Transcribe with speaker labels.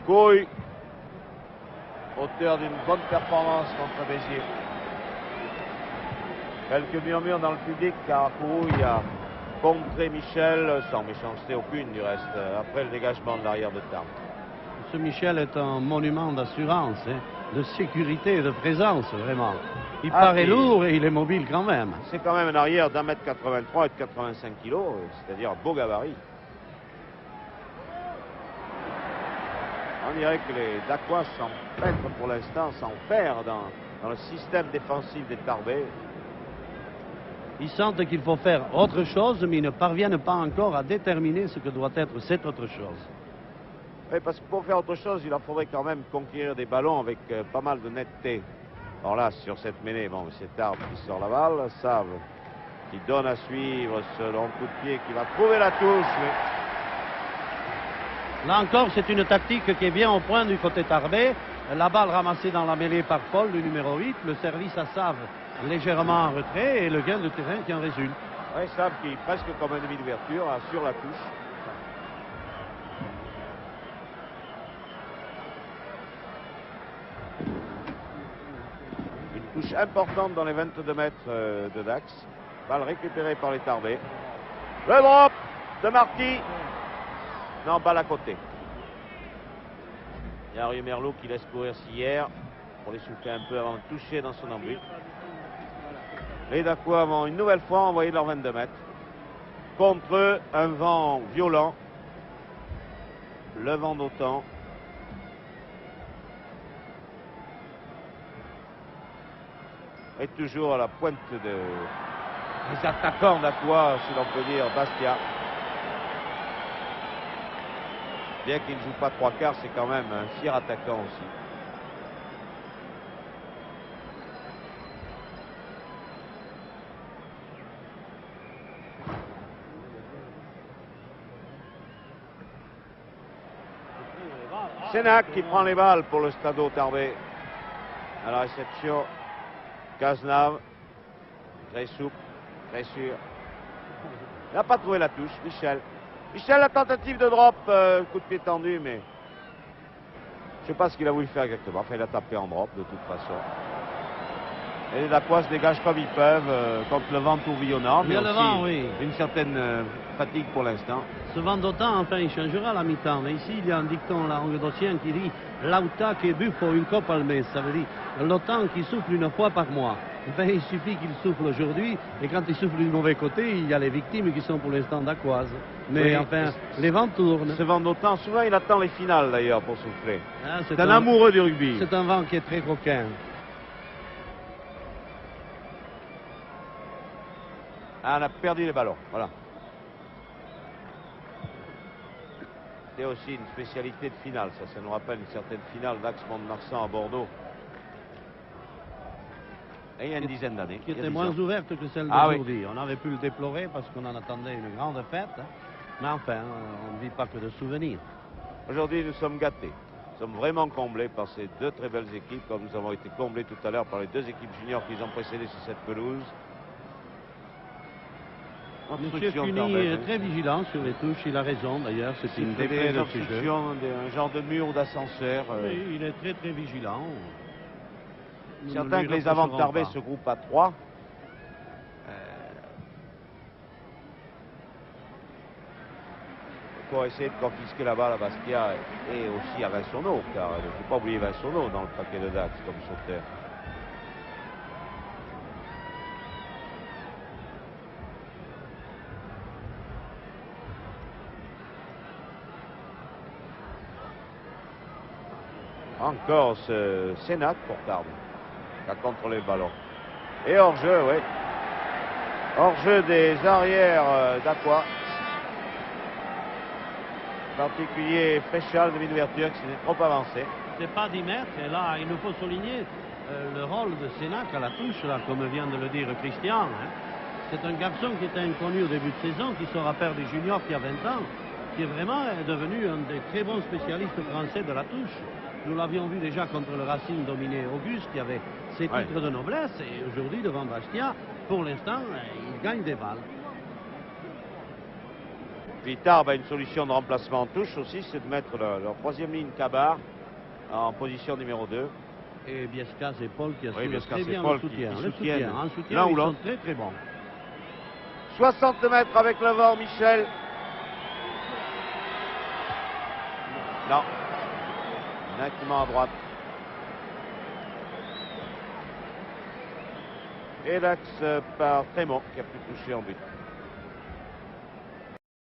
Speaker 1: Couille, auteur d'une bonne performance contre Béziers. Quelques murmures dans le public car Couille a contré Michel, sans méchanceté aucune du reste, après le dégagement de l'arrière de Tarbes.
Speaker 2: Ce Michel est un monument d'assurance, hein, de sécurité et de présence, vraiment. Il paraît lourd et il est mobile quand même.
Speaker 1: C'est quand même un arrière d'1m83 et de 85 kg, c'est-à-dire un beau gabarit. On dirait que les Dacquois s'empêtrent pour l'instant, s'enferment dans le système défensif des Tarbais.
Speaker 2: Ils sentent qu'il faut faire autre chose, mais ils ne parviennent pas encore à déterminer ce que doit être cette autre chose.
Speaker 1: Oui, parce que pour faire autre chose, il en faudrait quand même conquérir des ballons avec pas mal de netteté. Alors là, sur cette mêlée, bon, c'est Tarbes qui sort la balle, Save qui donne à suivre ce long coup de pied qui va trouver la touche. Mais...
Speaker 2: Là encore, c'est une tactique qui est bien au point du côté tarbais. La balle ramassée dans la mêlée par Paul, le numéro 8, le service à Save légèrement en retrait et le gain de terrain qui en résulte.
Speaker 1: Oui, Save qui, presque comme un demi d'ouverture, assure la touche. Une touche importante dans les 22 mètres de Dax. Balle récupérée par les Tarbais. Le drop de Marty. Non, balle à côté. Il y a Henri Merlot qui laisse courir Sillère pour les souffler un peu avant de toucher dans son embut. Les Dacquois vont une nouvelle fois envoyer leurs 22 mètres. Contre eux, un vent violent. Le vent d'OTAN. Et toujours à la pointe des attaquants Dacquois, si l'on peut dire, Bastia. Bien qu'il ne joue pas trois quarts, c'est quand même un fier attaquant aussi. Sénac qui prend les balles pour le Stade Tarbais. À la réception, Cazenave, très souple, très sûr. Il n'a pas trouvé la touche, Michel. Michel, la tentative de drop, coup de pied tendu, mais je ne sais pas ce qu'il a voulu faire exactement. Enfin, il a tapé en drop de toute façon. Et les Dacquois se dégagent comme ils peuvent contre le vent tourbillonnant, mais aussi
Speaker 2: vent, oui.
Speaker 1: Une certaine fatigue pour l'instant.
Speaker 2: Ce vent d'autant, enfin, il changera à la mi-temps. Mais ici, il y a un dicton languedocien qui dit « Lauta che buffo une cope al mes », ça veut dire l'OTAN qui souffle une fois par mois. Ben, il suffit qu'il souffle aujourd'hui, et quand il souffle du mauvais côté, il y a les victimes qui sont pour l'instant dacquoises. Mais oui, enfin, les vents tournent.
Speaker 1: Ce vent d'autant, souvent il attend les finales d'ailleurs pour souffler.
Speaker 2: Ah,
Speaker 1: c'est un amoureux du rugby.
Speaker 2: C'est un vent qui est très coquin.
Speaker 1: Ah, on a perdu les ballons, voilà. C'est aussi une spécialité de finale, ça nous rappelle une certaine finale d'Aix-Mont-de-Marsan à Bordeaux. Et il y a une dizaine d'années.
Speaker 2: Qui était moins ouverte que celle d'aujourd'hui.
Speaker 1: Oui.
Speaker 2: On avait pu le déplorer parce qu'on en attendait une grande fête. Hein. Mais enfin, on ne vit pas que de souvenirs.
Speaker 1: Aujourd'hui, nous sommes gâtés. Nous sommes vraiment comblés par ces deux très belles équipes, comme nous avons été comblés tout à l'heure par les deux équipes juniors qui ont précédé sur cette pelouse.
Speaker 2: Monsieur Cuny est très vigilant sur les touches, il a raison d'ailleurs, c'est une des faits de ce jeu.
Speaker 1: Un genre de mur ou d'ascenseur.
Speaker 2: Oui, il est très très vigilant.
Speaker 1: Certains que les avants de Tarbais se groupent à 3. Pour essayer de confisquer la balle à Bastia et aussi à Vinsonneau, car il ne faut pas oublier Vinsonneau dans le paquet de Dax comme sauteur. Encore ce Sénac pour Tarbes, qui a contrôlé le ballon. Et hors-jeu, oui. Hors-jeu des arrières Dacquois. En particulier Fréchal, demi d'ouverture, qui s'est trop avancé.
Speaker 2: C'est pas 10 mètres, et là, il nous faut souligner le rôle de Sénac à la touche, là, comme vient de le dire Christian. Hein. C'est un garçon qui était inconnu au début de saison, qui sera père des juniors qui a 20 ans, qui est vraiment devenu un des très bons spécialistes français de la touche. Nous l'avions vu déjà contre le Racing dominé Auguste, qui avait ses titres de noblesse, et aujourd'hui, devant Bastia, pour l'instant, il gagne des balles.
Speaker 1: Puis Tarbes a une solution de remplacement en touche aussi, c'est de mettre leur troisième ligne Cabar en position numéro 2.
Speaker 2: Et Biescas et Paul qui assurent
Speaker 1: Biescas
Speaker 2: très
Speaker 1: et
Speaker 2: bien
Speaker 1: Paul
Speaker 2: le soutien.
Speaker 1: qui
Speaker 2: Le
Speaker 1: soutiennent
Speaker 2: soutien. En soutien,
Speaker 1: l'un ou
Speaker 2: ils sont
Speaker 1: l'autre.
Speaker 2: très très bons.
Speaker 1: 60 mètres avec le vent, Michel. Non. Nettement à droite. Et l'axe par Trémont qui a pu toucher en but.